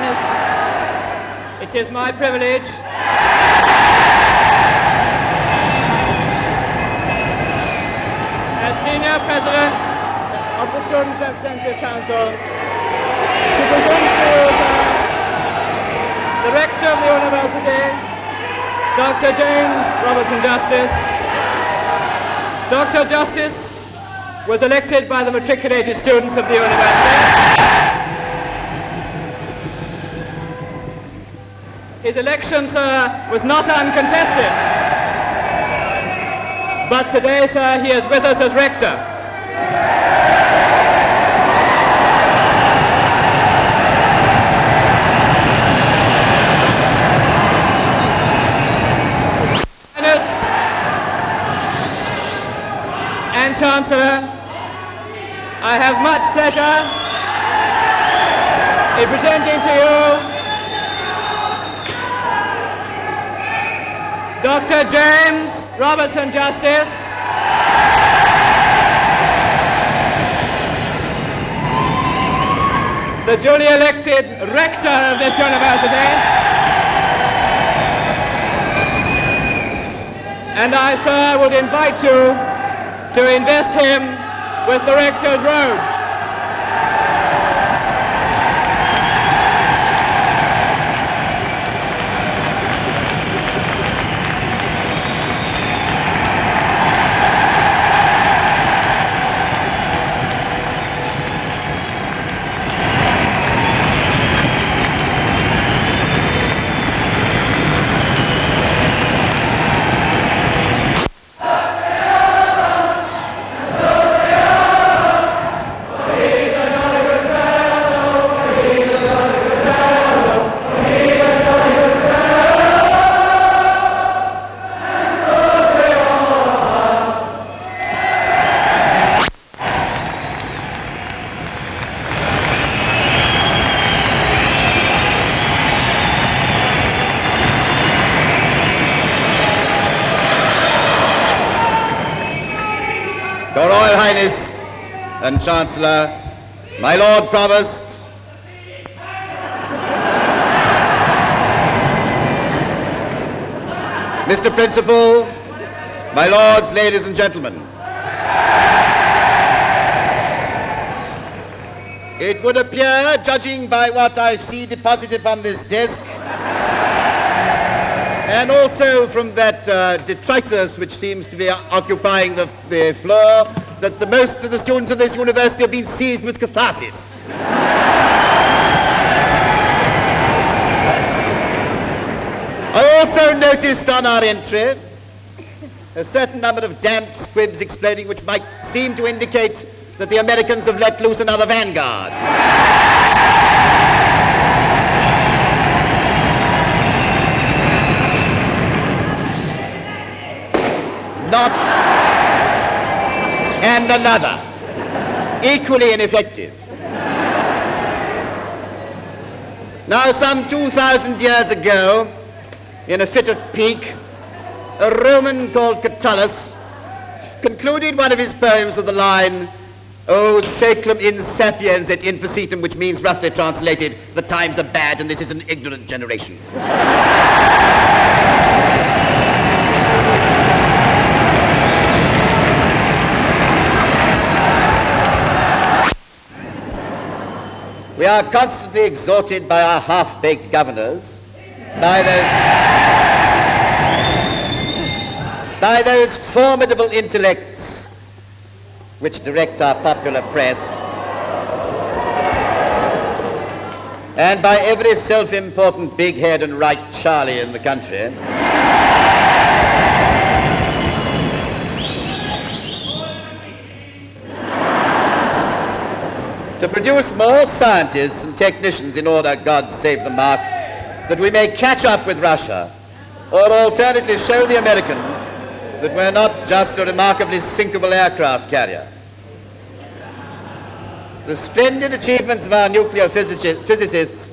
Highness, it is my privilege as Senior President of the Students' Representative Council to present to you, sir, the Rector of the University, Dr. James Robertson Justice. Dr. Justice was elected by the matriculated students of the university. His election, sir, was not uncontested. But today, sir, he is with us as Rector. And Chancellor, I have much pleasure in presenting to you Dr. James Robertson Justice, the duly elected Rector of this university, and I, sir, would invite you to invest him with the Rector's robes. Your Royal Highness and Chancellor, my Lord Provost, Mr. Principal, my Lords, ladies and gentlemen. It would appear, judging by what I see deposited upon this desk, and also from that detritus which seems to be occupying the floor, that the most of the students of this university have been seized with catharsis. I also noticed on our entry a certain number of damp squibs exploding which might seem to indicate that the Americans have let loose another vanguard. Not and another, equally ineffective. Now, some 2,000 years ago, in a fit of pique, a Roman called Catullus concluded one of his poems with the line, "O saeclum insapiens et infacitum," which means, roughly translated, the times are bad and this is an ignorant generation. We are constantly exhorted by our half-baked governors, by those formidable intellects which direct our popular press, and by every self-important big head and right Charlie in the country, to produce more scientists and technicians in order, God save the mark, that we may catch up with Russia, or alternately show the Americans that we're not just a remarkably sinkable aircraft carrier. The splendid achievements of our nuclear physicists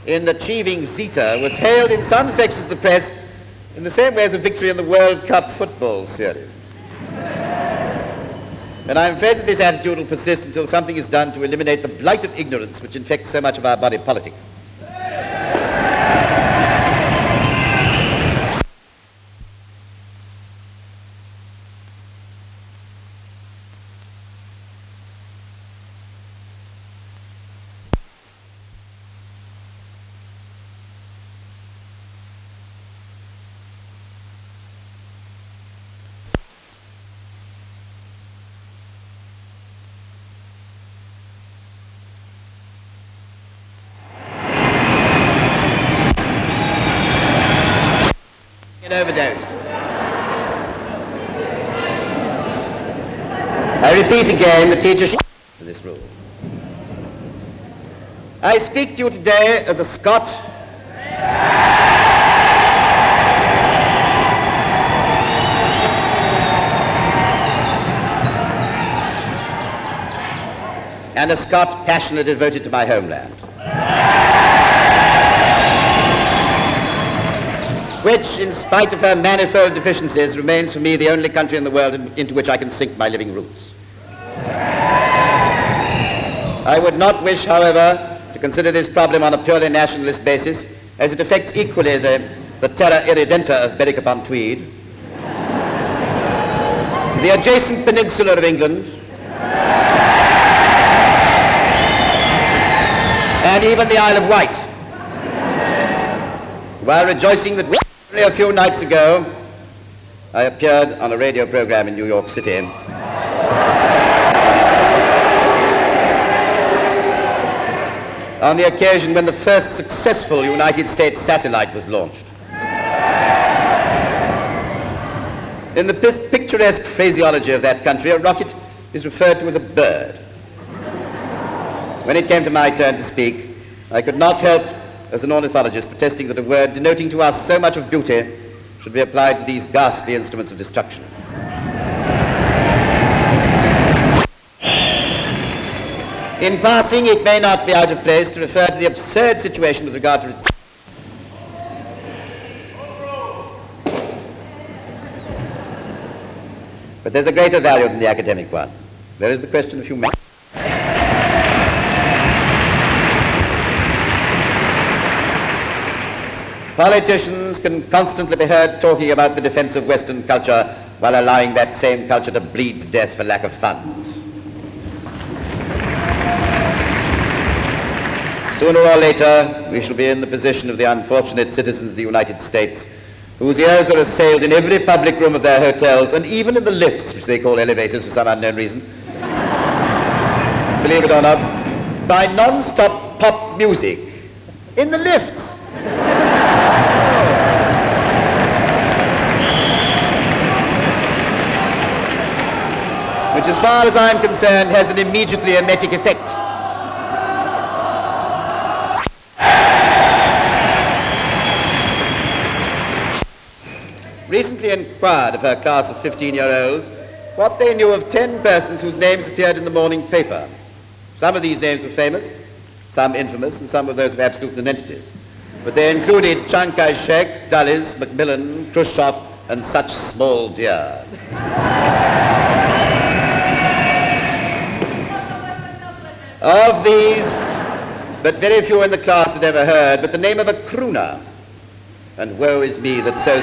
in achieving Zeta was hailed in some sections of the press in the same way as a victory in the World Cup football series. And I'm afraid that this attitude will persist until something is done to eliminate the blight of ignorance which infects so much of our body politic. overdose. I repeat again, the teacher should to this rule. I speak to you today as a Scot and a Scot passionately devoted to my homeland, which, in spite of her manifold deficiencies, remains for me the only country in the world into which I can sink my living roots. I would not wish, however, to consider this problem on a purely nationalist basis, as it affects equally the terra irredenta of Berwick-upon-Tweed, the adjacent peninsula of England, and even the Isle of Wight. While rejoicing that only a few nights ago I appeared on a radio program in New York City on the occasion when the first successful United States satellite was launched. In the picturesque phraseology of that country, a rocket is referred to as a bird. When it came to my turn to speak, I could not help, as an ornithologist, protesting that a word denoting to us so much of beauty should be applied to these ghastly instruments of destruction. In passing, it may not be out of place to refer to the absurd situation with regard to... But there's a greater value than the academic one. There is the question of humanity. Politicians can constantly be heard talking about the defense of Western culture while allowing that same culture to bleed to death for lack of funds. Sooner or later, we shall be in the position of the unfortunate citizens of the United States, whose ears are assailed in every public room of their hotels, and even in the lifts, which they call elevators for some unknown reason, believe it or not, by non-stop pop music in the lifts. Which, as far as I'm concerned, has an immediately emetic effect. Recently inquired of her class of 15-year-olds what they knew of 10 persons whose names appeared in the morning paper. Some of these names were famous, some infamous, and some of those of absolute nonentities. But they included Chiang Kai-shek, Dulles, Macmillan, Khrushchev, and such small deer. Of these, but very few in the class had ever heard but the name of a crooner. And woe is me that so